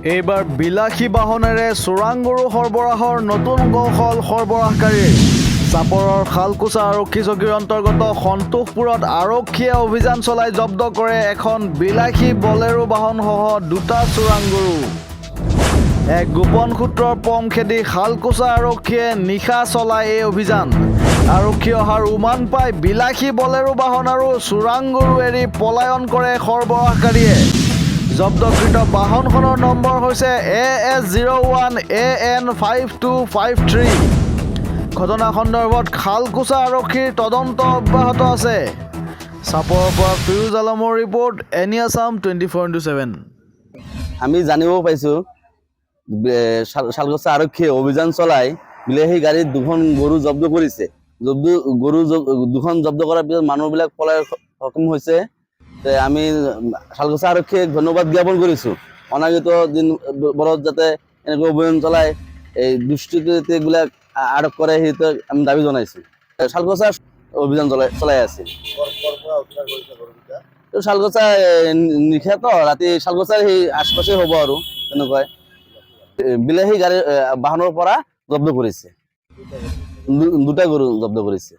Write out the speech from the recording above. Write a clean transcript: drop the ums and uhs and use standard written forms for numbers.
এইবাৰ বিলাসী বাহনেৰে চোৰাং গৰু সৰবৰাহৰ নতুন কৌশল সৰবৰাহকাৰীৰ চাপৰৰ খালকুছা আৰক্ষী চকীৰ অন্তৰ্গত সন্তোষপুৰত আৰক্ষীয়ে অভিযান চলাই জব্দ কৰে এখন বিলাসী বলেৰো বাহনসহ দুটা চোৰাং গৰু। এক গোপন সূত্ৰৰ পম খেদি খালকুছা আৰক্ষীয়ে নিশা চলায় এই অভিযান। আৰক্ষী অহাৰ উমান পাই বিলাসী বলেৰো বাহন আৰু চোৰাং গৰু এৰি পলায়ন কৰে সৰবৰাহকাৰীয়ে। জব্দকৃত বাহনখনৰ নম্বৰ হৈছে AS01 AN 5253। ঘটনা সন্দৰ্ভত খালকুছা আৰক্ষীৰ তদন্ত অব্যাহত আছে। চাপৰৰ পৰা ফিৰোজ আলমৰ ৰিপৰ্ট, এনি আছাম 24/7। আমি জানিব পাইছোঁ শালকুছা আৰক্ষীয়ে অভিযান চলাই বিলাসী গাড়ীত দুখন গৰু জব্দ কৰিছে। গৰু দুখন জব্দ কৰাৰ পিছত মানুহবিলাক পলাই সক্ষম হৈছে। আমি শালকুছা আৰক্ষীক ধন্যবাদ জ্ঞাপন কৰিছোঁ। অনাগত দিনবোৰত যাতে এনেকৈ অভিযান চলাই এই দুষ্কৃতিবিলাক আটক কৰে সেইটো আমি দাবী জনাইছোঁ। শালকুছা অভিযান চলাই আছে। শালকুছা নিশাতো ৰাতি শালকুছাৰ সেই আশপাশে হ'ব আৰু তেনেকুৱাই বিলাসী গাড়ী বাহনৰ পৰা জব্দ কৰিছে, দুটা গৰু জব্দ কৰিছে।